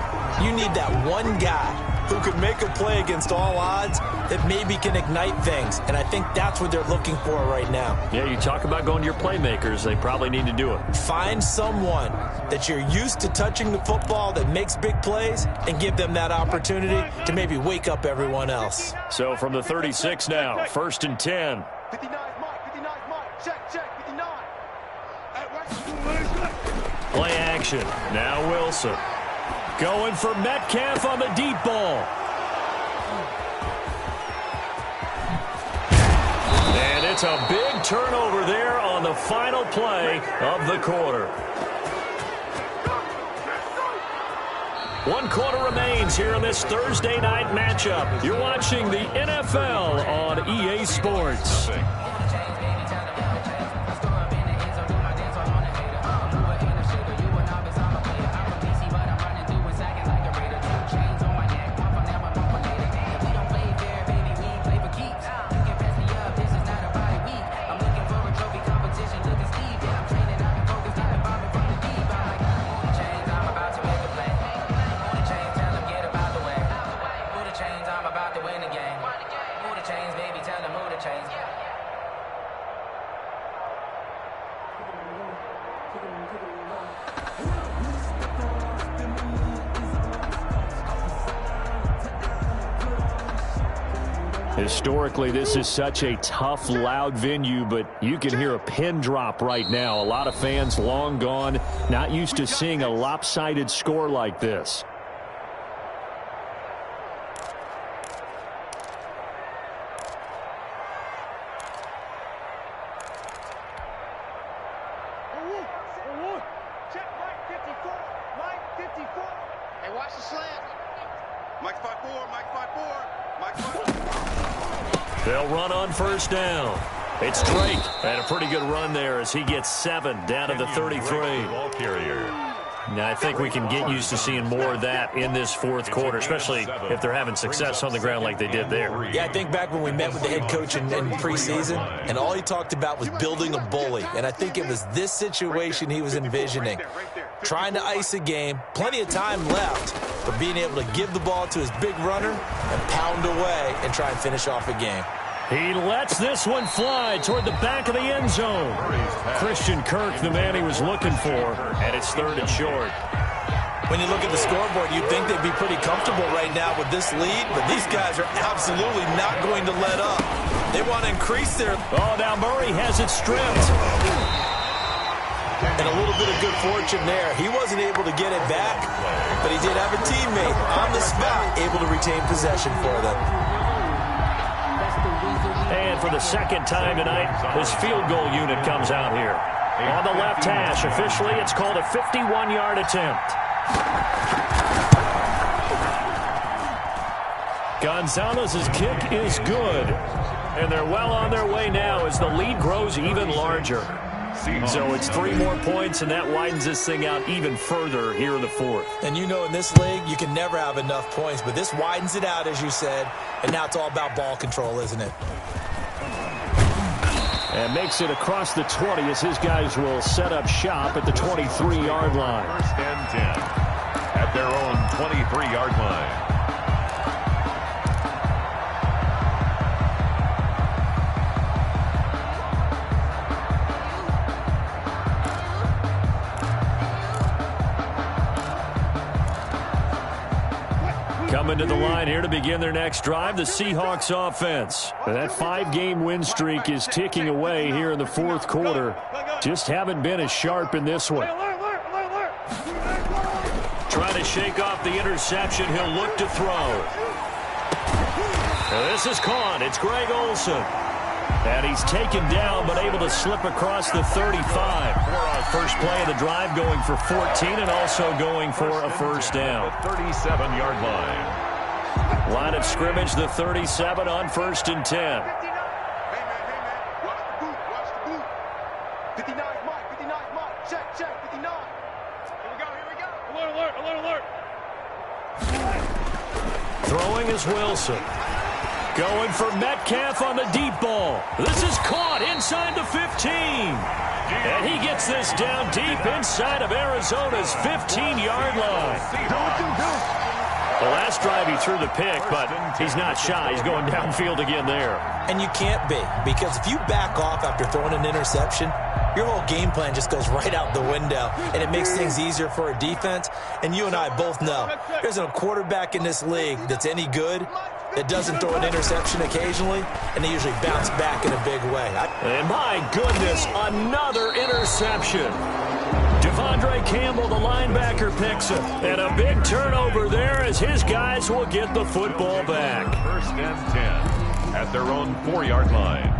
you need that one guy who can make a play against all odds that maybe can ignite things. And I think that's what they're looking for right now. Yeah, you talk about going to your playmakers. They probably need to do it. Find someone that you're used to touching the football that makes big plays and give them that opportunity to maybe wake up everyone else. So from the 36 now, 1st and 10. 59 Mike, check, 59. Play action. Now Wilson. Going for Metcalf on the deep ball. And it's a big turnover there on the final play of the quarter. 1 quarter remains here in this Thursday night matchup. You're watching the NFL on EA Sports. Historically, this is such a tough, loud venue, but you can hear a pin drop right now. A lot of fans long gone, not used to seeing a lopsided score like this. Check Mike 54. Mike 54. Hey, watch the slant. Mike 5-4. Mike 5-4. Mike 5-4. They'll run on 1st down. It's Drake. Had a pretty good run there as he gets 7 down to the 33. Ball carrier. Now, I think we can get used to seeing more of that in this 4th quarter, especially if they're having success on the ground like they did there. Yeah, I think back when we met with the head coach in preseason, and all he talked about was building a bully. And I think it was this situation he was envisioning. Trying to ice a game, plenty of time left, but being able to give the ball to his big runner and pound away and try and finish off a game. He lets this one fly toward the back of the end zone. Christian Kirk, the man he was looking for, and it's 3rd and short. When you look at the scoreboard, you'd think they'd be pretty comfortable right now with this lead, but these guys are absolutely not going to let up. They want to increase their... Oh, now Murray has it stripped. And a little bit of good fortune there. He wasn't able to get it back, but he did have a teammate on the spot able to retain possession for them. And for the 2nd time tonight, this field goal unit comes out here. On the left hash, officially, it's called a 51-yard attempt. Gonzalez's kick is good. And they're well on their way now as the lead grows even larger. So it's 3 more points, and that widens this thing out even further here in the 4th. And you know in this league, you can never have enough points, but this widens it out, as you said, and now it's all about ball control, isn't it? And makes it across the 20 as his guys will set up shop at the 23-yard line. 1st and 10 at their own 23-yard line. Coming to the line here to begin their next drive, the Seahawks offense. That 5-game win streak is ticking away here in the 4th quarter. Just haven't been as sharp in this one. Trying to shake off the interception. He'll look to throw. This is caught. It's Greg Olsen. And he's taken down but able to slip across the 35. First play of the drive going for 14 and also going for a 1st down. 37-yard line. Line of scrimmage, the 37 on 1st and 10. Hey, man. Watch the boot. Watch the boot. 59 Mike. Check, 59. Here we go. Alert. Throwing is Wilson. Going for Metcalf on the deep ball. This is caught inside the 15. And he gets this down deep inside of Arizona's 15-yard line. The last last drive he threw the pick, but he's not shy. He's going downfield again there. And you can't be, because if you back off after throwing an interception, your whole game plan just goes right out the window, and it makes things easier for a defense. And you and I both know there's a quarterback in this league that's any good that doesn't throw an interception occasionally, and they usually bounce back in a big way. And my goodness, another interception. Devondre Campbell, the linebacker, picks it. And a big turnover there as his guys will get the football back. First and 10 at their own 4-yard line.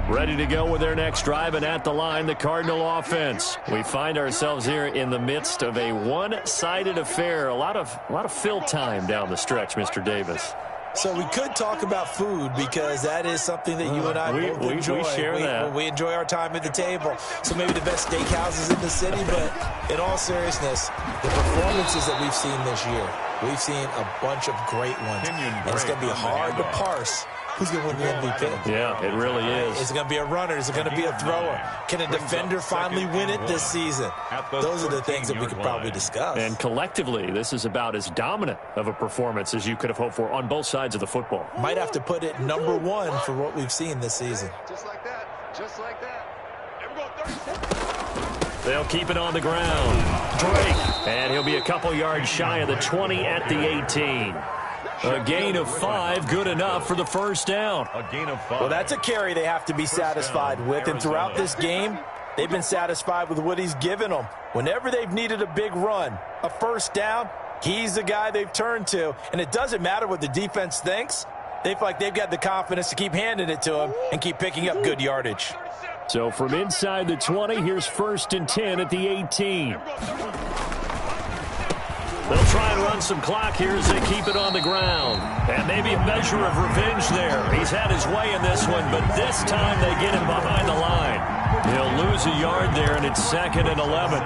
Ready to go with their next drive, and at the line, the Cardinal offense. We find ourselves here in the midst of a one-sided affair. A lot of fill time down the stretch, Mr. Davis. So we could talk about food, because that is something that you and I both enjoy. We share that. We enjoy our time at the table. So maybe the best steakhouses in the city, but in all seriousness, the performances that we've seen this year, we've seen a bunch of great ones. And it's going to be hard to parse who's going to win the MVP. Yeah, it really is. Is it going to be a runner? Is it going to be a thrower? Can a defender finally win it this season? Those are the things that we could probably discuss. And collectively, this is about as dominant of a performance as you could have hoped for on both sides of the football. Might have to put it number one for what we've seen this season. Just like that. Just like that. There we go. 30 seconds. They'll keep it on the ground. Drake. And he'll be a couple yards shy of the 20 at the 18. A gain of 5, good enough for the first down. A gain of 5. Well, that's a carry they have to be satisfied with. And throughout this game, they've been satisfied with what he's given them. Whenever they've needed a big run, a first down, he's the guy they've turned to. And it doesn't matter what the defense thinks. They feel like they've got the confidence to keep handing it to him and keep picking up good yardage. So from inside the 20, here's 1st and 10 at the 18. They'll try and run some clock here as they keep it on the ground. And maybe a measure of revenge there. He's had his way in this one, but this time they get him behind the line. He'll lose a yard there, and it's 2nd and 11.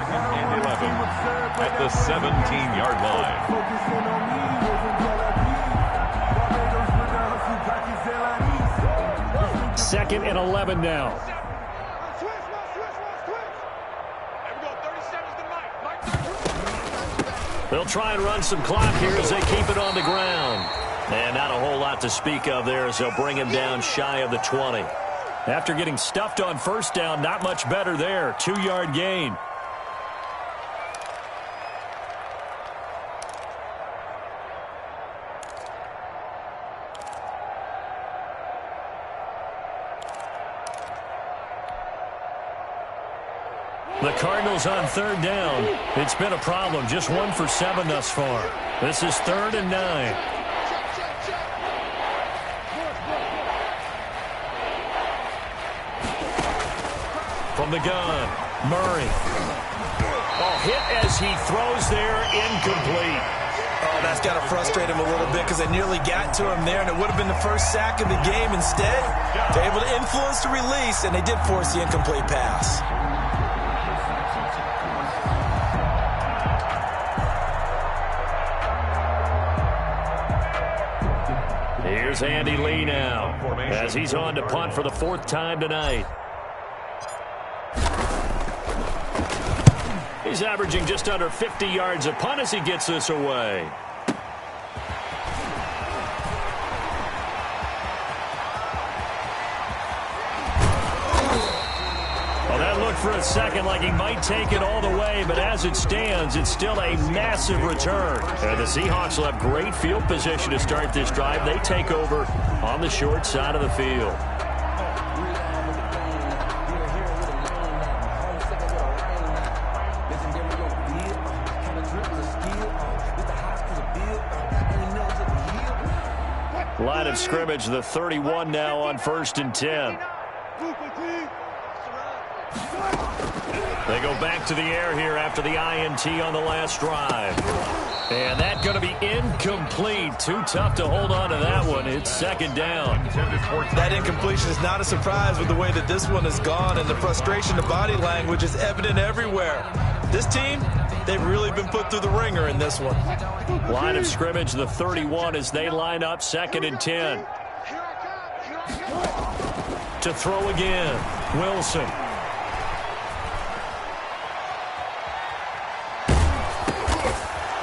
At the 17-yard line. 2nd and 11 now. They'll try and run some clock here as they keep it on the ground. And not a whole lot to speak of there as they'll bring him down shy of the 20. After getting stuffed on first down, not much better there. 2-yard gain. The Cardinals on 3rd down. It's been a problem. Just 1 for 7 thus far. This is 3rd and 9. From the gun, Murray. Oh, hit as he throws there, incomplete. Oh, that's got to frustrate him a little bit, because they nearly got to him there, and it would have been the first sack of the game. Instead, they're able to influence the release, and they did force the incomplete pass. Here's Andy Lee now as he's on to punt for the 4th time tonight. He's averaging just under 50 yards a punt as he gets this away. Well, that looked for a second like he might take it all the way, but as it stands, it's still a massive return. And the Seahawks will have great field position to start this drive. They take over on the short side of the field. Line of scrimmage, the 31 now on 1st and 10. They go back to the air here after the INT on the last drive. And that's going to be incomplete. Too tough to hold on to that one. It's 2nd down. That incompletion is not a surprise with the way that this one has gone, and the frustration, the body language is evident everywhere. This team, They've really been put through the ringer in this one. Line of scrimmage, the 31 as they line up, 2nd and 10. To throw again, Wilson.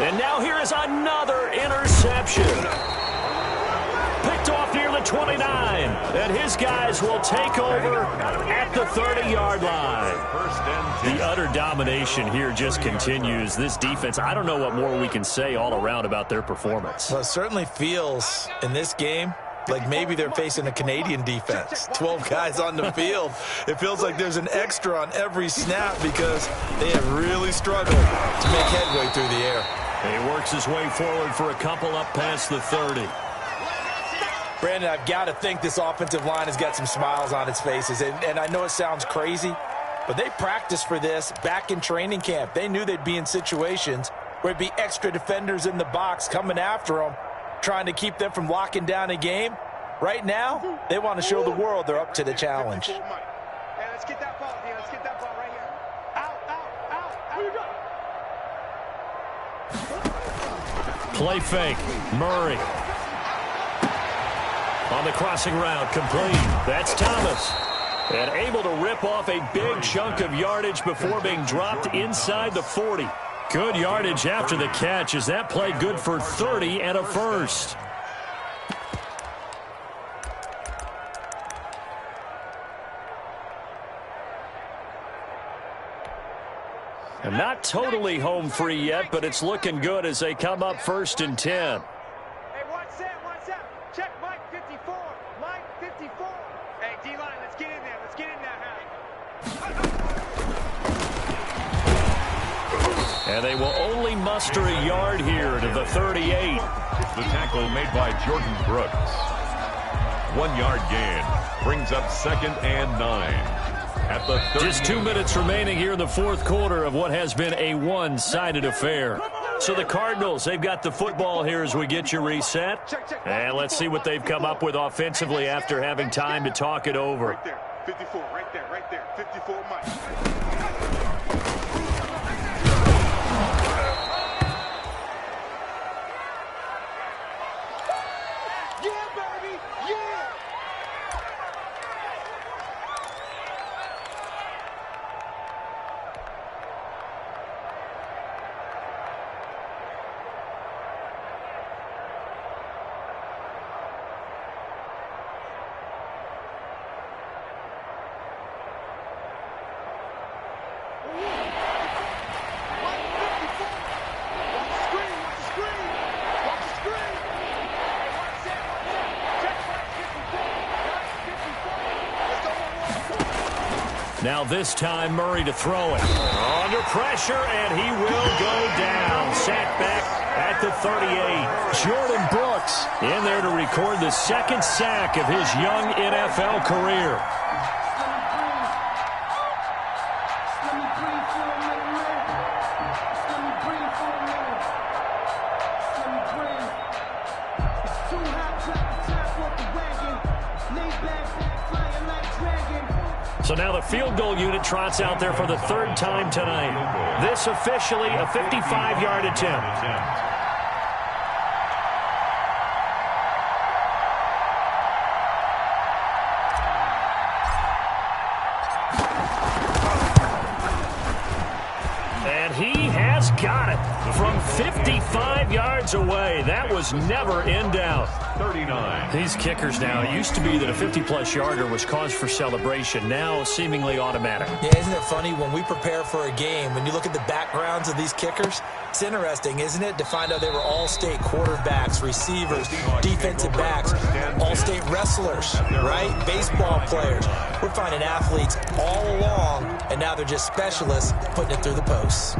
And now here is another interception. Picked off near the 29. And his guys will take over at the 30-yard line. The utter domination here just continues. This defense, I don't know what more we can say all around about their performance. Well, it certainly feels in this game like maybe they're facing a Canadian defense. 12 guys on the field. It feels like there's an extra on every snap because they have really struggled to make headway through the air. He works his way forward for a couple up past the 30. Brandon, I've got to think this offensive line has got some smiles on its faces. And I know it sounds crazy, but they practiced for this back in training camp. They knew they'd be in situations where it'd be extra defenders in the box coming after them, trying to keep them from locking down a game. Right now, they want to show the world they're up to the challenge. Hey, let's get that ball, Let's get that ball right here. Out. Where you go? Play fake. Murray. On the crossing route, complete. That's Thomas. And able to rip off a big chunk of yardage before being dropped inside the 40. Good yardage after the catch. Is that play good for 30 and a first? And not totally home free yet, but it's looking good as they come up 1st and 10. Hey, one set. Check Mike 54. Mike 54. Hey, D-line, let's get in there. Let's get in there now. And they will only muster a yard here to the 38. The tackle made by Jordan Brooks. 1 yard gain brings up 2nd and 9. At the 38. Just 2 minutes remaining here in the 4th quarter of what has been a one-sided affair. So the Cardinals, they've got the football here as we get you reset. And let's see what they've come up with offensively after having time to talk it over. Right there. 54. Right there. 54 Mike. Now this time Murray to throw it. Under pressure, and he will go down. Sacked back at the 38. Jordan Brooks in there to record the 2nd sack of his young NFL career. So now the field goal unit trots out there for the 3rd time tonight. This officially a 55-yard attempt. And he has got it from 55 yards away. That was never in doubt. 39. These kickers now, it used to be that a 50-plus yarder was cause for celebration. Now seemingly automatic. Yeah, isn't it funny when we prepare for a game, when you look at the backgrounds of these kickers, it's interesting, isn't it, to find out they were all-state quarterbacks, receivers, defensive backs, all-state wrestlers, right? Baseball players. We're finding athletes all along, and now they're just specialists putting it through the posts.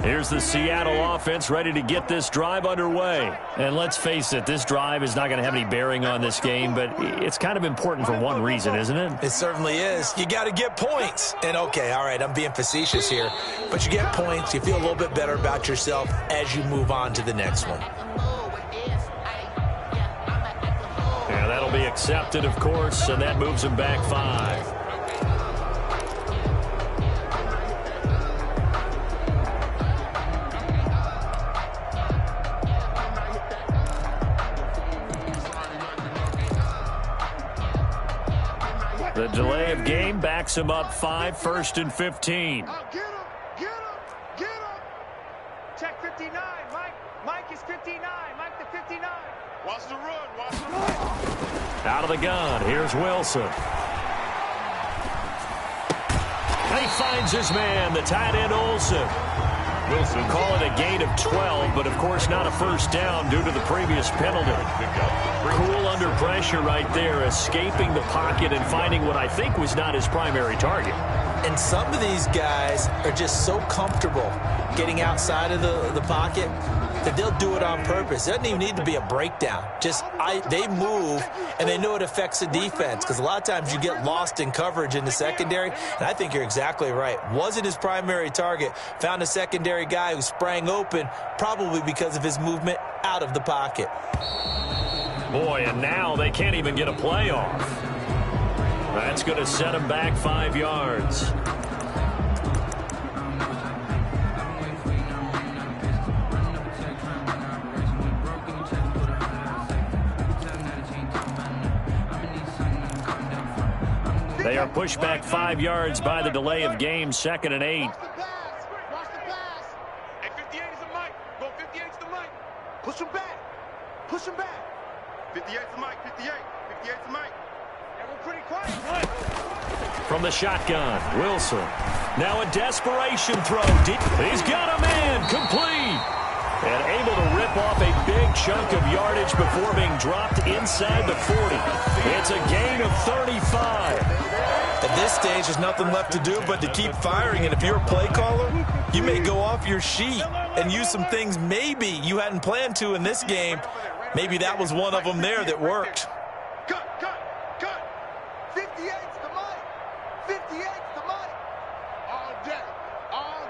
Here's the Seattle offense ready to get this drive underway. And let's face it, this drive is not going to have any bearing on this game, but it's kind of important for one reason, isn't it? It certainly is. You got to get points. And, okay, all right, I'm being facetious here, but you get points. You feel a little bit better about yourself as you move on to the next one. Yeah, that'll be accepted, of course, and that moves him back 5. The delay of game backs him up 5, 1st and 15. Get him! Get him! Get him! Check 59, Mike. Mike is 59. Mike the 59. Watch the run. Watch the run. Out of the gun. Here's Wilson. And he finds his man, the tight end Olsen. Wilson call it a gain of 12, but of course not a first down due to the previous penalty. Cool under pressure right there, escaping the pocket and finding what I think was not his primary target. And some of these guys are just so comfortable getting outside of the pocket that they'll do it on purpose. It doesn't even need to be a breakdown. They move, and they know it affects the defense, because a lot of times you get lost in coverage in the secondary, and I think you're exactly right. Wasn't his primary target. Found a secondary guy who sprang open, probably because of his movement out of the pocket. Boy, and now they can't even get a play off. That's going to set him back 5 yards. They are pushed back 5 yards by the delay of game, 2nd and 8. Watch the pass. Watch the pass. Hey, 58 is the Mike. Go 58 is the Mike. Push him back. Push him back. 58 is the Mike. 58. 58 is the Mike. And we're pretty quiet. From the shotgun, Wilson. Now a desperation throw. Deep. He's got a man. Complete. And able to rip off a big chunk of yardage before being dropped inside the 40. It's a gain of 35. At this stage, there's nothing left to do but to keep firing. And if you're a play caller, you may go off your sheet and use some things maybe you hadn't planned to in this game. Maybe that was one of them there that worked. Cut. 58's the Mike. 58's the Mike. All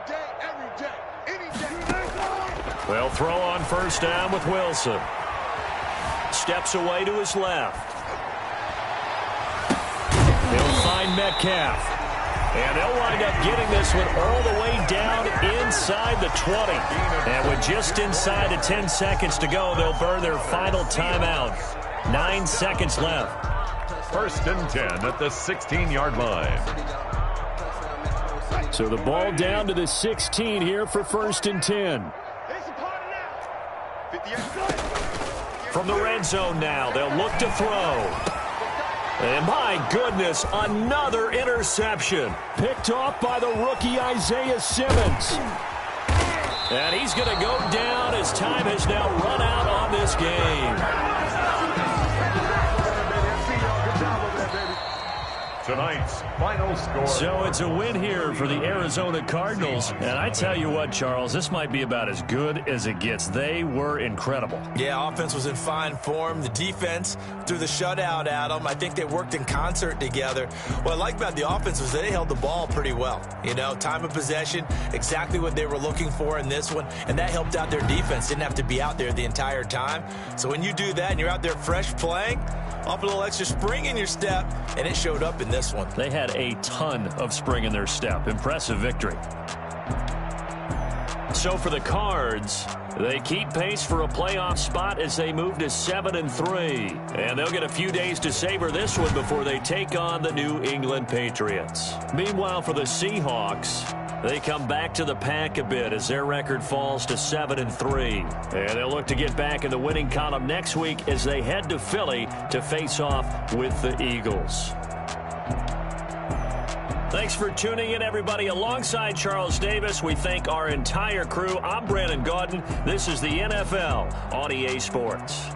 day, every day, any day. They'll throw on first down with Wilson. Steps away to his left. He'll find Metcalf. And they'll wind up getting this one all the way down inside the 20. And with just inside of 10 seconds to go, they'll burn their final timeout. 9 seconds left. 1st and 10 at the 16-yard line. So the ball down to the 16 here for 1st and 10. From the red zone now, they'll look to throw. And my goodness, another interception. Picked off by the rookie Isaiah Simmons. And he's going to go down as time has now run out on this game. Tonight's final score. So it's a win here for the Arizona Cardinals. And I tell you what, Charles, this might be about as good as it gets. They were incredible. Yeah, offense was in fine form. The defense threw the shutout at them. I think they worked in concert together. What I like about the offense was they held the ball pretty well. You know, time of possession, exactly what they were looking for in this one. And that helped out their defense. Didn't have to be out there the entire time. So when you do that and you're out there fresh playing, off a little extra spring in your step, and it showed up in this one. They had a ton of spring in their step. Impressive victory. So for the Cards, they keep pace for a playoff spot as they move to 7-3. And they'll get a few days to savor this one before they take on the New England Patriots. Meanwhile, for the Seahawks, they come back to the pack a bit as their record falls to 7-3. And they'll look to get back in the winning column next week as they head to Philly to face off with the Eagles. Thanks for tuning in, everybody. Alongside Charles Davis, we thank our entire crew. I'm Brandon Gaudin. This is the NFL on EA Sports.